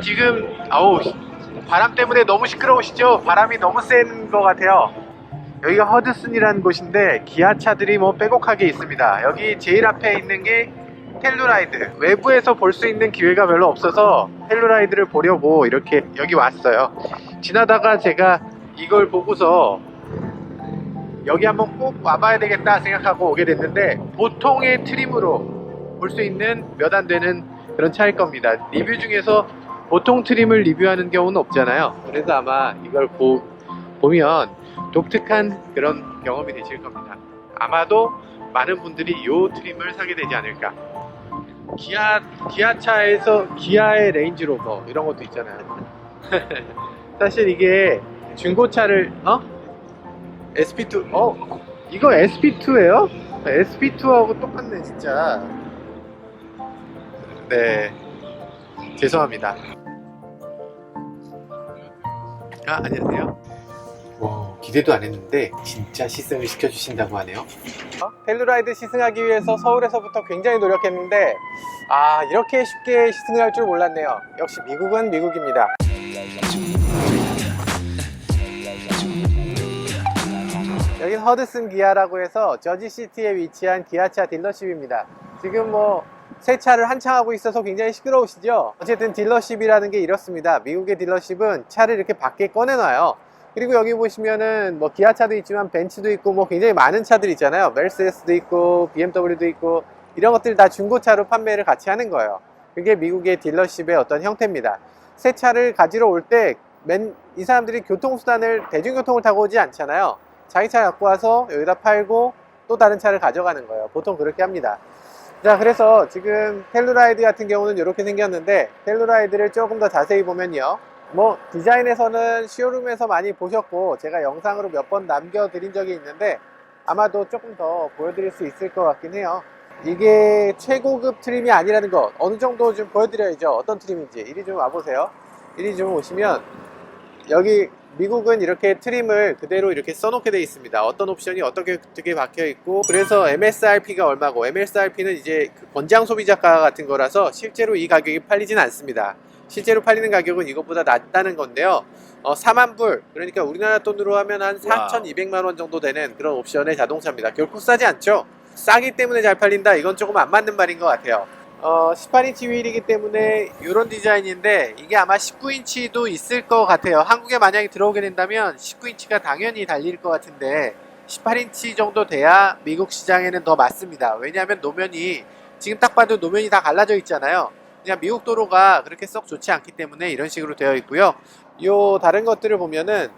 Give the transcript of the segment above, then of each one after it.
지금 바람 때문에 너무 시끄러우시죠? 바람이 너무 센 것 같아요. 여기가 허드슨이라는 곳인데 기아차들이 뭐 빼곡하게 있습니다. 여기 제일 앞에 있는 게 텔루라이드. 외부에서 볼 수 있는 기회가 별로 없어서 텔루라이드를 보려고 이렇게 여기 왔어요. 지나다가 제가 이걸 보고서 여기 한번 꼭 와봐야 되겠다 생각하고 오게 됐는데, 보통의 트림으로 볼 수 있는 몇 안 되는 그런 차일 겁니다. 리뷰 중에서 보통 트림을 리뷰하는 경우는 없잖아요. 그래서 아마 이걸 보면 독특한 그런 경험이 되실 겁니다. 아마도 많은 분들이 이 트림을 사게 되지 않을까. 기아차에서 기아의 레인지로버 이런 것도 있잖아요. 사실 이게 중고차를 SP2 이거 SP2예요? SP2하고 똑같네 진짜. 네, 죄송합니다. 안녕하세요. 기대도 안 했는데 진짜 시승을 시켜주신다고 하네요. 텔루라이드 시승하기 위해서 서울에서부터 굉장히 노력했는데 이렇게 쉽게 시승을 할 줄 몰랐네요. 역시 미국은 미국입니다. 여긴 허드슨 기아라고 해서 저지시티에 위치한 기아차 딜러십입니다. 지금 새 차를 한창 하고 있어서 굉장히 시끄러우시죠? 어쨌든 딜러십이라는 게 이렇습니다. 미국의 딜러십은 차를 이렇게 밖에 꺼내놔요. 그리고 여기 보시면은 기아차도 있지만 벤츠도 있고 굉장히 많은 차들이 있잖아요. 메르세데스도 있고 BMW도 있고, 이런 것들 다 중고차로 판매를 같이 하는 거예요. 그게 미국의 딜러십의 어떤 형태입니다. 새 차를 가지러 올 때 이 사람들이 대중교통을 타고 오지 않잖아요. 자기 차 갖고 와서 여기다 팔고 또 다른 차를 가져가는 거예요. 보통 그렇게 합니다. 자, 그래서 지금 텔루라이드 같은 경우는 이렇게 생겼는데, 텔루라이드를 조금 더 자세히 보면요, 디자인에서는 쇼룸에서 많이 보셨고 제가 영상으로 몇 번 남겨드린 적이 있는데 아마도 조금 더 보여드릴 수 있을 것 같긴 해요. 이게 최고급 트림이 아니라는 거 어느 정도 좀 보여드려야죠. 어떤 트림인지. 이리 좀 와보세요. 이리 좀 오시면, 여기 미국은 이렇게 트림을 그대로 이렇게 써놓게 되어 있습니다. 어떤 옵션이 어떻게 박혀 있고, 그래서 MSRP가 얼마고, MSRP는 이제 권장 소비자가 같은 거라서 실제로 이 가격이 팔리진 않습니다. 실제로 팔리는 가격은 이것보다 낮다는 건데요. 4만 불, 그러니까 우리나라 돈으로 하면 한 4,200만 원 정도 되는 그런 옵션의 자동차입니다. 결코 싸지 않죠? 싸기 때문에 잘 팔린다, 이건 조금 안 맞는 말인 것 같아요. 18인치 휠이기 때문에 이런 디자인인데, 이게 아마 19인치도 있을 것 같아요. 한국에 만약에 들어오게 된다면 19인치가 당연히 달릴 것 같은데 18인치 정도 돼야 미국 시장에는 더 맞습니다. 왜냐하면 노면이, 지금 딱 봐도 노면이 다 갈라져 있잖아요. 그냥 미국 도로가 그렇게 썩 좋지 않기 때문에 이런 식으로 되어 있고요. 다른 것들을 보면은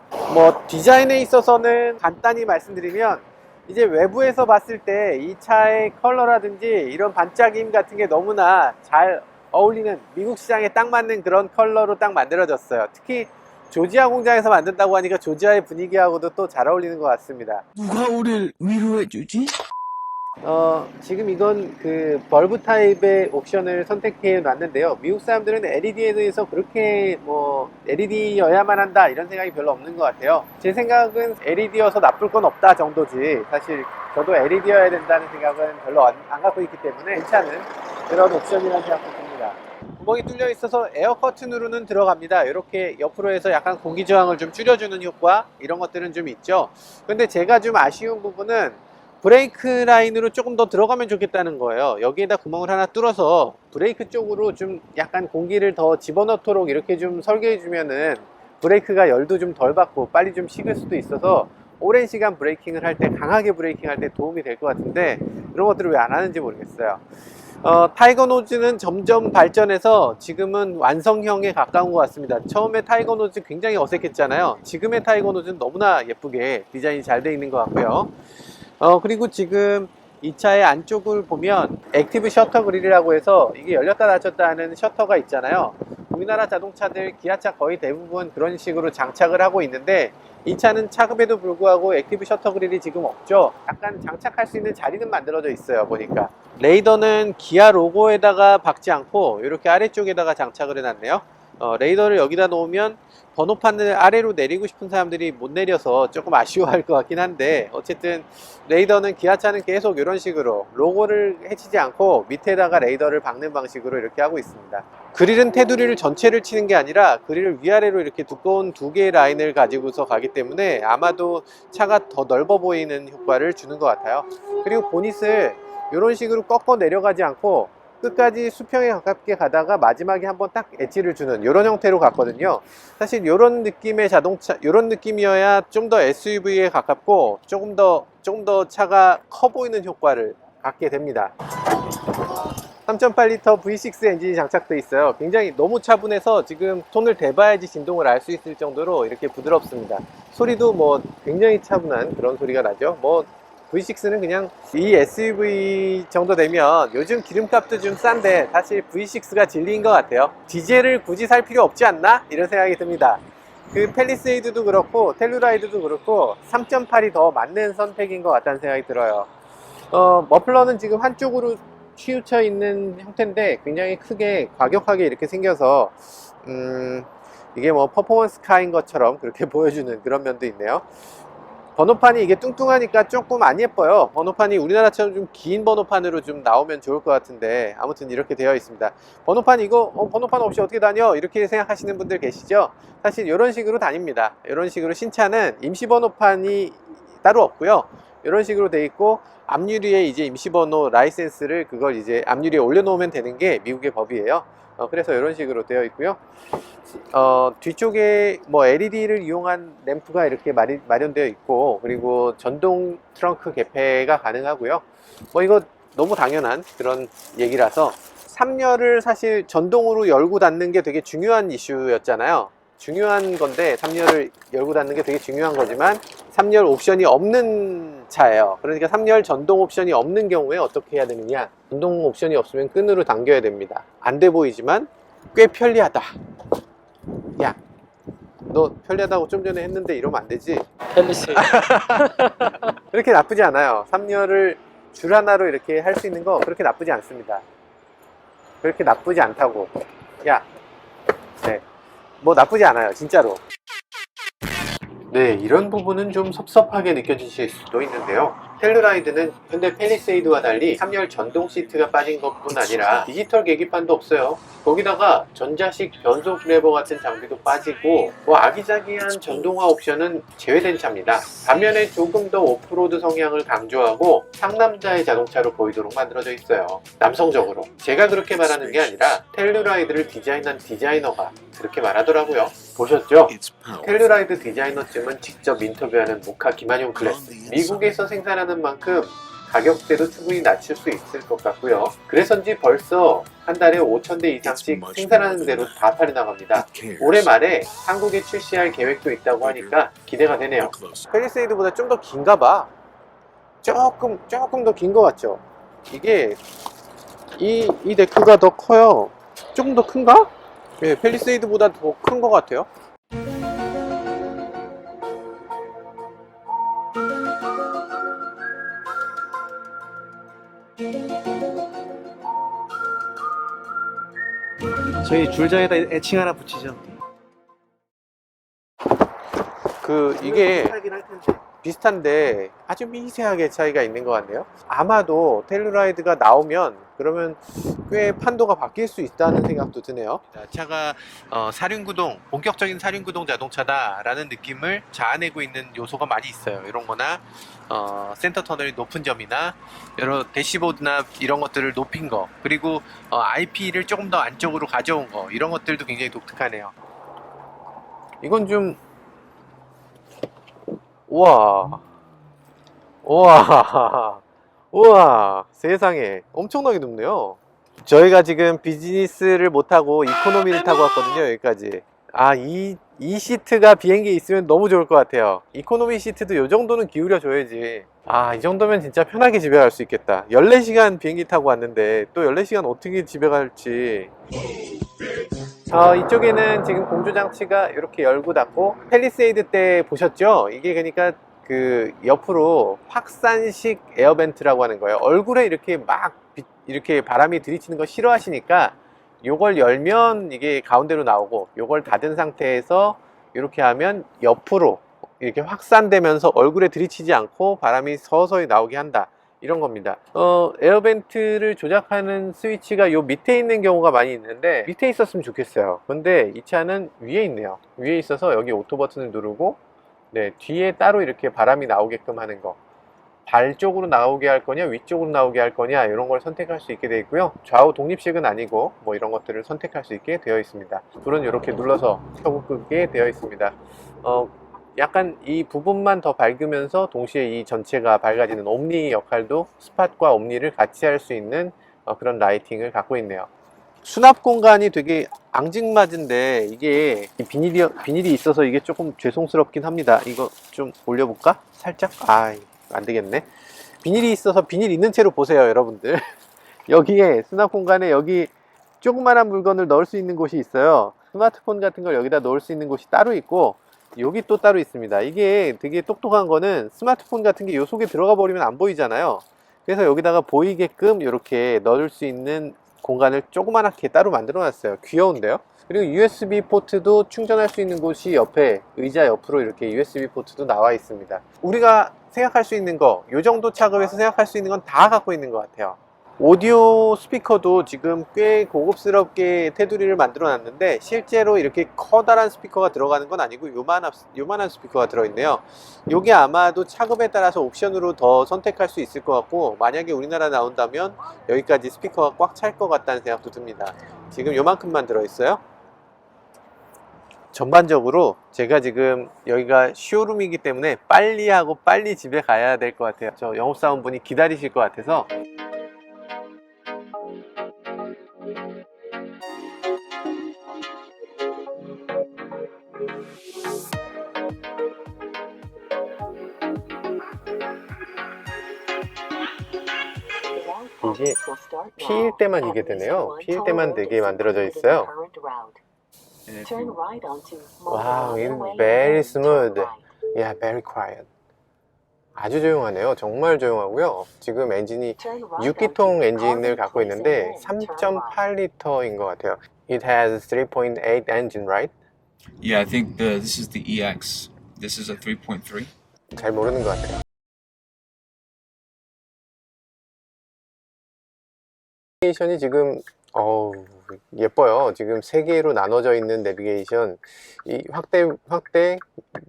디자인에 있어서는 간단히 말씀드리면, 이제 외부에서 봤을 때 이 차의 컬러라든지 이런 반짝임 같은 게 너무나 잘 어울리는, 미국 시장에 딱 맞는 그런 컬러로 딱 만들어졌어요. 특히 조지아 공장에서 만든다고 하니까 조지아의 분위기하고도 또 잘 어울리는 것 같습니다. 누가 우리를 위로해주지? 지금 이건 그 벌브 타입의 옵션을 선택해 놨는데요. 미국 사람들은 LED에 대해서 그렇게 LED여야만 한다 이런 생각이 별로 없는 것 같아요. 제 생각은 LED여서 나쁠 건 없다 정도지, 사실 저도 LED여야 된다는 생각은 별로 안 갖고 있기 때문에 괜찮은 그런 옵션이라는 생각도 듭니다. 구멍이 뚫려 있어서 에어 커튼으로는 들어갑니다. 이렇게 옆으로 해서 약간 공기 저항을 좀 줄여주는 효과, 이런 것들은 좀 있죠. 근데 제가 좀 아쉬운 부분은 브레이크 라인으로 조금 더 들어가면 좋겠다는 거예요. 여기에다 구멍을 하나 뚫어서 브레이크 쪽으로 좀 약간 공기를 더 집어넣도록 이렇게 좀 설계해 주면은 브레이크가 열도 좀 덜 받고 빨리 좀 식을 수도 있어서 오랜 시간 브레이킹을 할 때, 강하게 브레이킹 할 때 도움이 될 것 같은데, 그런 것들을 왜 안 하는지 모르겠어요. 타이거 노즈는 점점 발전해서 지금은 완성형에 가까운 것 같습니다. 처음에 타이거 노즈 굉장히 어색했잖아요. 지금의 타이거 노즈는 너무나 예쁘게 디자인이 잘 되어 있는 것 같고요. 그리고 지금 이 차의 안쪽을 보면 액티브 셔터 그릴이라고 해서 이게 열렸다 닫혔다 하는 셔터가 있잖아요. 우리나라 자동차들, 기아차 거의 대부분 그런 식으로 장착을 하고 있는데, 이 차는 차급에도 불구하고 액티브 셔터 그릴이 지금 없죠. 약간 장착할 수 있는 자리는 만들어져 있어요. 보니까 레이더는 기아 로고에다가 박지 않고 이렇게 아래쪽에다가 장착을 해놨네요. 레이더를 여기다 놓으면 번호판을 아래로 내리고 싶은 사람들이 못 내려서 조금 아쉬워할 것 같긴 한데, 어쨌든 레이더는 기아차는 계속 이런 식으로 로고를 해치지 않고 밑에다가 레이더를 박는 방식으로 이렇게 하고 있습니다. 그릴은 테두리를 전체를 치는 게 아니라 그릴을 위아래로 이렇게 두꺼운 두 개의 라인을 가지고서 가기 때문에 아마도 차가 더 넓어 보이는 효과를 주는 것 같아요. 그리고 보닛을 이런 식으로 꺾어 내려가지 않고 끝까지 수평에 가깝게 가다가 마지막에 한번 딱 엣지를 주는 이런 형태로 갔거든요. 사실 이런 느낌의 자동차, 이런 느낌이어야 좀 더 SUV에 가깝고 조금 더 차가 커 보이는 효과를 갖게 됩니다. 3.8L V6 엔진이 장착되어 있어요. 굉장히 너무 차분해서 지금 손을 대봐야지 진동을 알 수 있을 정도로 이렇게 부드럽습니다. 소리도 뭐 굉장히 차분한 그런 소리가 나죠. 뭐 V6는 그냥 이 SUV 정도 되면 요즘 기름값도 좀 싼데 사실 V6가 진리인 것 같아요. 디젤을 굳이 살 필요 없지 않나? 이런 생각이 듭니다. 그 팰리세이드도 그렇고 텔루라이드도 그렇고 3.8이 더 맞는 선택인 것 같다는 생각이 들어요. 머플러는 지금 한쪽으로 치우쳐 있는 형태인데 굉장히 크게 과격하게 이렇게 생겨서 이게 뭐 퍼포먼스 카인 것처럼 그렇게 보여주는 그런 면도 있네요. 번호판이 이게 뚱뚱하니까 조금 안 예뻐요. 번호판이 우리나라처럼 좀 긴 번호판으로 좀 나오면 좋을 것 같은데 아무튼 이렇게 되어 있습니다. 번호판 이거 번호판 없이 어떻게 다녀? 이렇게 생각하시는 분들 계시죠? 사실 이런 식으로 다닙니다. 이런 식으로 신차는 임시 번호판이 따로 없고요. 이런 식으로 돼 있고 앞유리에 이제 임시번호 라이센스를 그걸 이제 앞유리에 올려놓으면 되는 게 미국의 법이에요. 그래서 이런 식으로 되어 있고요. 뒤쪽에 뭐 LED를 이용한 램프가 이렇게 마련되어 있고, 그리고 전동 트렁크 개폐가 가능하고요. 뭐 이거 너무 당연한 그런 얘기라서 3열을 사실 전동으로 열고 닫는 게 되게 중요한 이슈였잖아요. 중요한 건데 3열을 열고 닫는 게 되게 중요한 거지만 3열 옵션이 없는 차예요. 그러니까 3열 전동 옵션이 없는 경우에 어떻게 해야 되느냐, 전동 옵션이 없으면 끈으로 당겨야 됩니다. 안 돼 보이지만 꽤 편리하다. 야, 너 편리하다고 좀 전에 했는데 이러면 안 되지. 팰리세이드. 그렇게 나쁘지 않아요. 3열을 줄 하나로 이렇게 할 수 있는 거 그렇게 나쁘지 않습니다. 그렇게 나쁘지 않다고. 야, 네, 뭐 나쁘지 않아요, 진짜로. 네, 이런 부분은 좀 섭섭하게 느껴지실 수도 있는데요. 텔루라이드는 현대 팰리세이드와 달리 3열 전동 시트가 빠진 것뿐 아니라 디지털 계기판도 없어요. 거기다가 전자식 변속 레버 같은 장비도 빠지고 뭐 아기자기한 전동화 옵션은 제외된 차입니다. 반면에 조금 더 오프로드 성향을 강조하고 상남자의 자동차로 보이도록 만들어져 있어요. 남성적으로. 제가 그렇게 말하는 게 아니라 텔루라이드를 디자인한 디자이너가 그렇게 말하더라고요. 보셨죠? 텔루라이드 디자이너쯤은 직접 인터뷰하는 모카 김한용 클래스. 미국에서 생산하는 만큼 가격대도 충분히 낮출 수 있을 것 같고요. 그래서인지 벌써 한 달에 5,000대 이상씩 생산하는 대로 다 팔이 나갑니다. 올해 말에 한국에 출시할 계획도 있다고 하니까 기대가 되네요. 팰리세이드보다 좀 더 긴가 봐. 조금 더 긴 것 같죠? 이게 이 데크가 더 커요. 조금 더 큰가? 예, 팰리세이드보다 더 큰 것 같아요. 저희 줄자에다 애칭 하나 붙이죠. 이게 비슷한데 아주 미세하게 차이가 있는 것 같네요. 아마도 텔루라이드가 나오면 그러면 꽤 판도가 바뀔 수 있다는 생각도 드네요. 차가 사륜구동, 본격적인 사륜구동 자동차다라는 느낌을 자아내고 있는 요소가 많이 있어요. 이런 거나 센터 터널이 높은 점이나 여러 대시보드나 이런 것들을 높인 거, 그리고 IP를 조금 더 안쪽으로 가져온 거, 이런 것들도 굉장히 독특하네요. 이건 좀 우와, 우와, 세상에 엄청나게 높네요. 저희가 지금 비즈니스를 못하고 이코노미를 타고 왔거든요. 여기까지. 이 시트가 비행기에 있으면 너무 좋을 것 같아요. 이코노미 시트도 이 정도는 기울여 줘야지. 이 정도면 진짜 편하게 집에 갈 수 있겠다. 14시간 비행기 타고 왔는데 또 14시간 어떻게 집에 갈지. 이쪽에는 지금 공조장치가 이렇게 열고 닫고, 팰리세이드 때 보셨죠? 이게 그러니까 그 옆으로 확산식 에어벤트라고 하는 거예요. 얼굴에 이렇게 막 이렇게 바람이 들이치는 거 싫어하시니까 요걸 열면 이게 가운데로 나오고, 요걸 닫은 상태에서 이렇게 하면 옆으로 이렇게 확산되면서 얼굴에 들이치지 않고 바람이 서서히 나오게 한다, 이런 겁니다. 에어벤트를 조작하는 스위치가 요 밑에 있는 경우가 많이 있는데, 밑에 있었으면 좋겠어요. 근데 이 차는 위에 있네요. 위에 있어서 여기 오토 버튼을 누르고, 네, 뒤에 따로 이렇게 바람이 나오게끔 하는 거, 발 쪽으로 나오게 할 거냐 위쪽으로 나오게 할 거냐, 이런 걸 선택할 수 있게 되어 있고요. 좌우 독립식은 아니고 뭐 이런 것들을 선택할 수 있게 되어 있습니다. 불은 이렇게 눌러서 켜고 끄게 되어 있습니다. 약간 이 부분만 더 밝으면서 동시에 이 전체가 밝아지는 옴니 역할도, 스팟과 옴니를 같이 할 수 있는 그런 라이팅을 갖고 있네요. 수납 공간이 되게 앙증맞은데, 이게 이 비닐이 있어서 이게 조금 죄송스럽긴 합니다. 이거 좀 올려볼까? 살짝? 안 되겠네. 비닐이 있어서 비닐 있는 채로 보세요, 여러분들. 여기에 수납 공간에 여기 조그만한 물건을 넣을 수 있는 곳이 있어요. 스마트폰 같은 걸 여기다 넣을 수 있는 곳이 따로 있고, 여기 또 따로 있습니다. 이게 되게 똑똑한 거는, 스마트폰 같은 게 요 속에 들어가 버리면 안 보이잖아요. 그래서 여기다가 보이게끔 이렇게 넣을 수 있는 공간을 조그만하게 따로 만들어 놨어요. 귀여운데요? 그리고 USB 포트도 충전할 수 있는 곳이 옆에 의자 옆으로 이렇게 USB 포트도 나와 있습니다. 우리가 생각할 수 있는 거, 요 정도 차급에서 생각할 수 있는 건 다 갖고 있는 것 같아요. 오디오 스피커도 지금 꽤 고급스럽게 테두리를 만들어 놨는데, 실제로 이렇게 커다란 스피커가 들어가는 건 아니고 요만한 스피커가 들어있네요. 요게 아마도 차급에 따라서 옵션으로 더 선택할 수 있을 것 같고, 만약에 우리나라 나온다면 여기까지 스피커가 꽉 찰 것 같다는 생각도 듭니다. 지금 요만큼만 들어있어요. 전반적으로 제가 지금 여기가 쇼룸이기 때문에 빨리 하고 빨리 집에 가야 될 것 같아요. 저 영업사원분이 기다리실 것 같아서. 이게 피일 때만 이게 되네요. 피일 때만 되게 만들어져 있어요. 와우, it's very smooth. Yeah, very quiet. 아주 조용하네요. 정말 조용하고요. 지금 엔진이 6기통 엔진을 갖고 있는데 3.8리터인 것 같아요. It has 3.8 engine, right? Yeah, I think this is the EX. This is a 3.3. 잘 모르는 것 같아요. 내비게이션이 지금 예뻐요. 지금 3개로 나눠져 있는 내비게이션, 이 확대,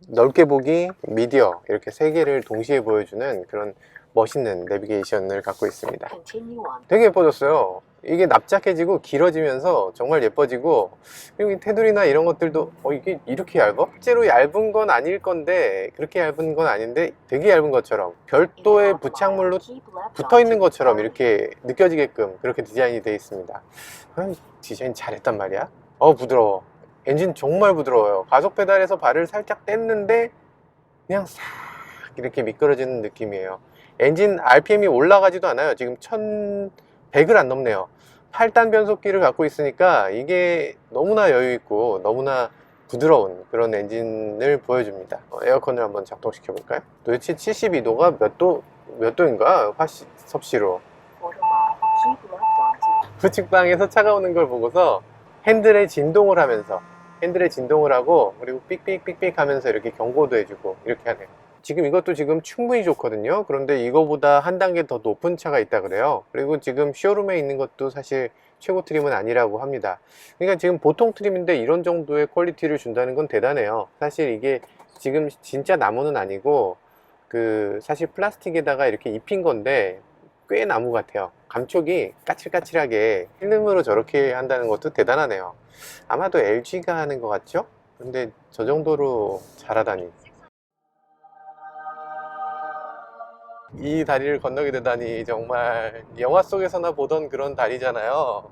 넓게 보기, 미디어, 이렇게 3개를 동시에 보여주는 그런 멋있는 내비게이션을 갖고 있습니다. 되게 예뻐졌어요. 이게 납작해지고 길어지면서 정말 예뻐지고, 그리고 이 테두리나 이런 것들도 이게 이렇게 얇아? 실제로 얇은 건 아닐 건데, 그렇게 얇은 건 아닌데 되게 얇은 것처럼, 별도의 부착물로 붙어 있는 것처럼 이렇게 느껴지게끔 그렇게 디자인이 되어 있습니다. 디자인 잘했단 말이야. 부드러워. 엔진 정말 부드러워요. 가속 페달에서 발을 살짝 뗐는데 그냥 싹 이렇게 미끄러지는 느낌이에요. 엔진 RPM이 올라가지도 않아요. 지금 1100을 안 넘네요. 8단 변속기를 갖고 있으니까 이게 너무나 여유있고 너무나 부드러운 그런 엔진을 보여줍니다. 에어컨을 한번 작동시켜 볼까요? 도대체 72도가 몇 도인가? 섭씨로. 부측방에서 차가 오는 걸 보고서 핸들에 진동을 하고, 그리고 삑삑삑삑 하면서 이렇게 경고도 해주고 이렇게 하네요. 지금 이것도 지금 충분히 좋거든요. 그런데 이거보다 한 단계 더 높은 차가 있다 그래요. 그리고 지금 쇼룸에 있는 것도 사실 최고 트림은 아니라고 합니다. 그러니까 지금 보통 트림인데 이런 정도의 퀄리티를 준다는 건 대단해요. 사실 이게 지금 진짜 나무는 아니고 사실 플라스틱에다가 이렇게 입힌 건데 꽤 나무 같아요. 감촉이 까칠까칠하게 필름으로 저렇게 한다는 것도 대단하네요. 아마도 LG가 하는 것 같죠? 근데 저 정도로 잘하다니. 이 다리를 건너게 되다니, 정말 영화 속에서나 보던 그런 다리잖아요.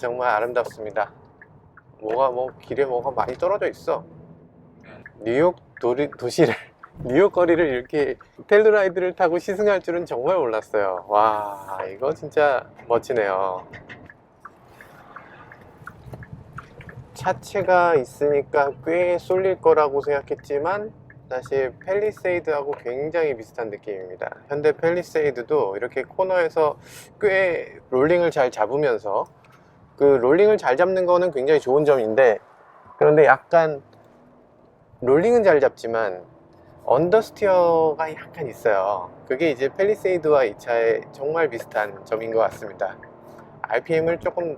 정말 아름답습니다. 길에 뭐가 많이 떨어져 있어. 뉴욕 도시를 뉴욕 거리를 이렇게 텔루라이드를 타고 시승할 줄은 정말 몰랐어요. 와, 이거 진짜 멋지네요. 차체가 있으니까 꽤 쏠릴 거라고 생각했지만 사실 팰리세이드하고 굉장히 비슷한 느낌입니다. 현대 팰리세이드도 이렇게 코너에서 꽤 롤링을 잘 잡으면서 그 롤링을 잘 잡는 거는 굉장히 좋은 점인데, 그런데 약간 롤링은 잘 잡지만 언더스티어가 약간 있어요. 그게 이제 팰리세이드와 이 차의 정말 비슷한 점인 것 같습니다. RPM을 조금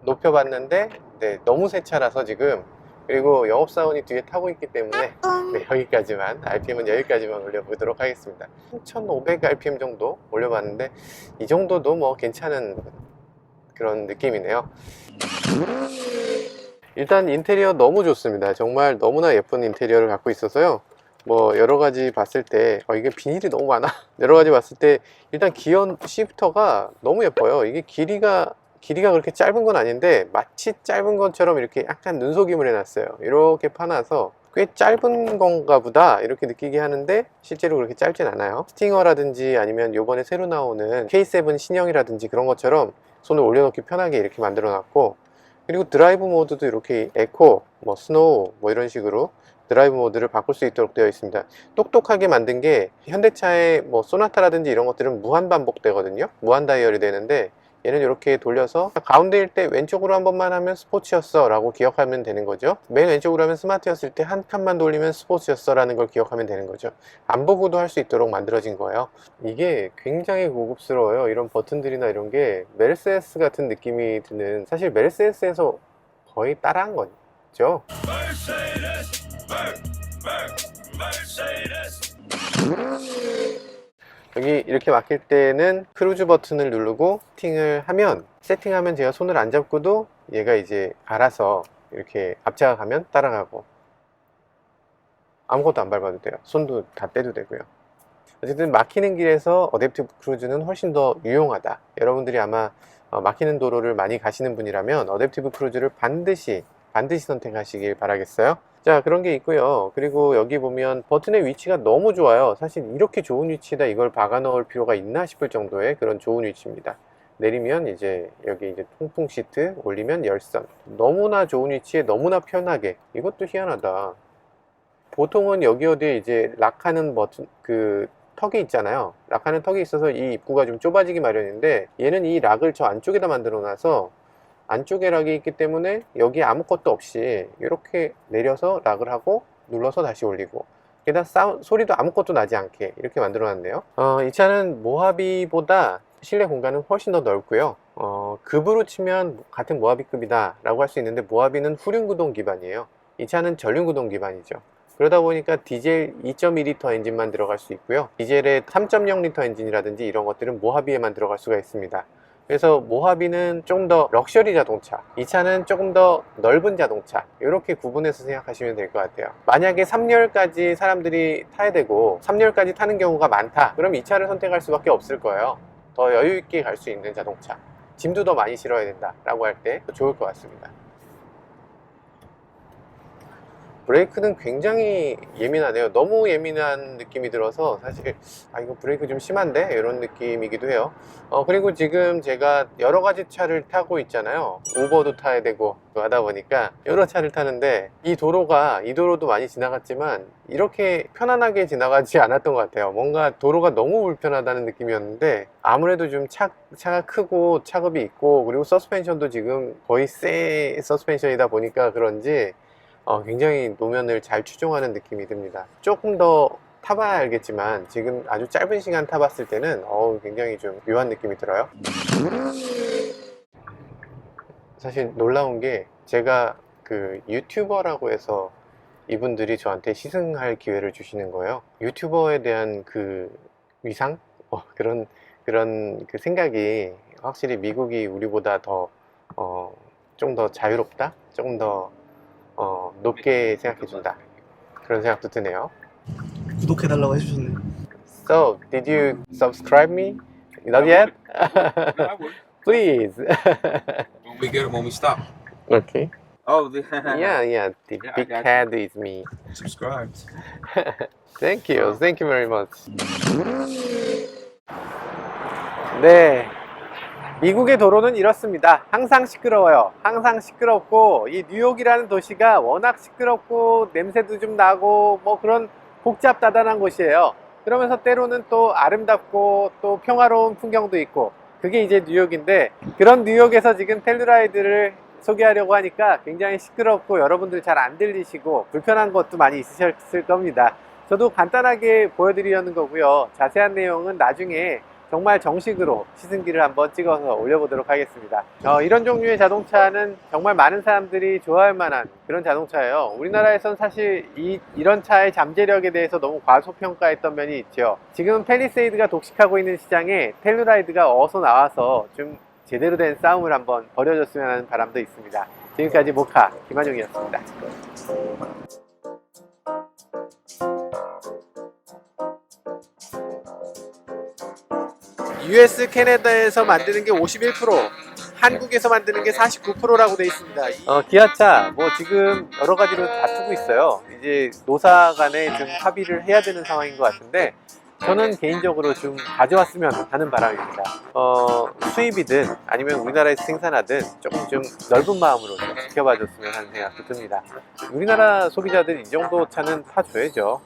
높여봤는데 네, 너무 새 차라서 지금, 그리고 영업사원이 뒤에 타고 있기 때문에 네, 여기까지만, RPM은 여기까지만 올려보도록 하겠습니다. 1500rpm 정도 올려봤는데 이 정도도 뭐 괜찮은 그런 느낌이네요. 일단 인테리어 너무 좋습니다. 정말 너무나 예쁜 인테리어를 갖고 있어서요, 뭐 여러가지 봤을 때 이게 비닐이 너무 많아 여러가지 봤을 때 일단 기어 시프터가 너무 예뻐요. 이게 길이가 그렇게 짧은 건 아닌데 마치 짧은 것처럼 이렇게 약간 눈속임을 해놨어요. 이렇게 파놔서 꽤 짧은 건가 보다 이렇게 느끼게 하는데 실제로 그렇게 짧진 않아요. 스팅어라든지 아니면 요번에 새로 나오는 K7 신형이라든지 그런 것처럼 손을 올려놓기 편하게 이렇게 만들어 놨고, 그리고 드라이브 모드도 이렇게 에코, 뭐 스노우, 뭐 이런 식으로 드라이브 모드를 바꿀 수 있도록 되어 있습니다. 똑똑하게 만든 게, 현대차의 뭐 소나타라든지 이런 것들은 무한 반복되거든요. 무한 다이얼이 되는데 얘는 이렇게 돌려서 가운데일 때 왼쪽으로 한 번만 하면 스포츠였어 라고 기억하면 되는 거죠. 맨 왼쪽으로 하면 스마트였을 때 한 칸만 돌리면 스포츠였어 라는 걸 기억하면 되는 거죠. 안 보고도 할 수 있도록 만들어진 거예요. 이게 굉장히 고급스러워요. 이런 버튼들이나 이런 게 메르세데스 같은 느낌이 드는, 사실 메르세데스에서 거의 따라한 거죠. 여기 이렇게 막힐 때는 크루즈 버튼을 누르고 세팅하면 제가 손을 안 잡고도 얘가 이제 알아서 이렇게 앞차가 가면 따라가고, 아무것도 안 밟아도 돼요. 손도 다 떼도 되고요. 어쨌든 막히는 길에서 어댑티브 크루즈는 훨씬 더 유용하다. 여러분들이 아마 막히는 도로를 많이 가시는 분이라면 어댑티브 크루즈를 반드시 선택하시길 바라겠어요. 자, 그런 게 있고요. 그리고 여기 보면 버튼의 위치가 너무 좋아요. 사실 이렇게 좋은 위치에다 이걸 박아 넣을 필요가 있나 싶을 정도의 그런 좋은 위치입니다. 내리면 이제 여기 이제 통풍 시트, 올리면 열선. 너무나 좋은 위치에 너무나 편하게. 이것도 희한하다. 보통은 여기 어디에 이제 락하는 버튼, 그 턱이 있잖아요. 락하는 턱이 있어서 이 입구가 좀 좁아지기 마련인데, 얘는 이 락을 저 안쪽에다 만들어 놔서 안쪽에 락이 있기 때문에 여기 아무것도 없이 이렇게 내려서 락을 하고 눌러서 다시 올리고, 게다가 소리도 아무것도 나지 않게 이렇게 만들어 놨네요. 이 차는 모하비보다 실내 공간은 훨씬 더 넓고요. 급으로 치면 같은 모하비급이다 라고 할 수 있는데, 모하비는 후륜구동 기반이에요. 이 차는 전륜구동 기반이죠. 그러다 보니까 디젤 2.2L 엔진만 들어갈 수 있고요. 디젤의 3.0L 엔진이라든지 이런 것들은 모하비에만 들어갈 수가 있습니다. 그래서 모하비는 좀 더 럭셔리 자동차, 이 차는 조금 더 넓은 자동차, 이렇게 구분해서 생각하시면 될 것 같아요. 만약에 3열까지 사람들이 타야 되고 3열까지 타는 경우가 많다, 그럼 이 차를 선택할 수밖에 없을 거예요. 더 여유 있게 갈 수 있는 자동차, 짐도 더 많이 실어야 된다 라고 할 때 좋을 것 같습니다. 브레이크는 굉장히 예민하네요. 너무 예민한 느낌이 들어서 사실 이거 브레이크 좀 심한데 이런 느낌이기도 해요. 그리고 지금 제가 여러 가지 차를 타고 있잖아요. 우버도 타야 되고 하다 보니까 여러 차를 타는데, 이 도로도 많이 지나갔지만 이렇게 편안하게 지나가지 않았던 것 같아요. 뭔가 도로가 너무 불편하다는 느낌이었는데, 아무래도 좀 차가 크고 차급이 있고, 그리고 서스펜션도 지금 거의 새 서스펜션이다 보니까 그런지 굉장히 노면을 잘 추종하는 느낌이 듭니다. 조금 더 타봐야 알겠지만 지금 아주 짧은 시간 타봤을 때는 굉장히 좀 묘한 느낌이 들어요. 사실 놀라운 게, 제가 그 유튜버라고 해서 이분들이 저한테 시승할 기회를 주시는 거예요. 유튜버에 대한 그 위상? 그런 그 생각이, 확실히 미국이 우리보다 더 좀 더 자유롭다? 조금 더 높게 생각해준다, 그런 생각도 드네요. 구독해달라고 해주셨네. So, did you subscribe me? Not yet? I would. Please. When we get it, when we stop. Okay. Oh, Yeah, the Yeah, I big got head is me. subscribed. Thank you very much. 네, 미국의 도로는 이렇습니다. 항상 시끄러워요. 항상 시끄럽고, 이 뉴욕이라는 도시가 워낙 시끄럽고 냄새도 좀 나고 뭐 그런 복잡다단한 곳이에요. 그러면서 때로는 또 아름답고 또 평화로운 풍경도 있고, 그게 이제 뉴욕인데, 그런 뉴욕에서 지금 텔루라이드를 소개하려고 하니까 굉장히 시끄럽고 여러분들 잘 안 들리시고 불편한 것도 많이 있으셨을 겁니다. 저도 간단하게 보여드리려는 거고요. 자세한 내용은 나중에 정말 정식으로 시승기를 한번 찍어서 올려보도록 하겠습니다. 이런 종류의 자동차는 정말 많은 사람들이 좋아할 만한 그런 자동차예요. 우리나라에선 사실 이런 차의 잠재력에 대해서 너무 과소평가했던 면이 있죠. 지금 팰리세이드가 독식하고 있는 시장에 텔루라이드가 어서 나와서 좀 제대로 된 싸움을 한번 벌여줬으면 하는 바람도 있습니다. 지금까지 모카 김한용이었습니다. US 캐나다에서 만드는 게 51%, 한국에서 만드는 게 49%라고 돼 있습니다. 기아차 뭐 지금 여러 가지로 다투고 있어요. 이제 노사 간에 좀 합의를 해야 되는 상황인 것 같은데, 저는 개인적으로 좀 가져왔으면 하는 바람입니다. 수입이든 아니면 우리나라에서 생산하든 조금 좀 넓은 마음으로 좀 지켜봐 줬으면 하는 생각도 듭니다. 우리나라 소비자들 이 정도 차는 타줘야죠.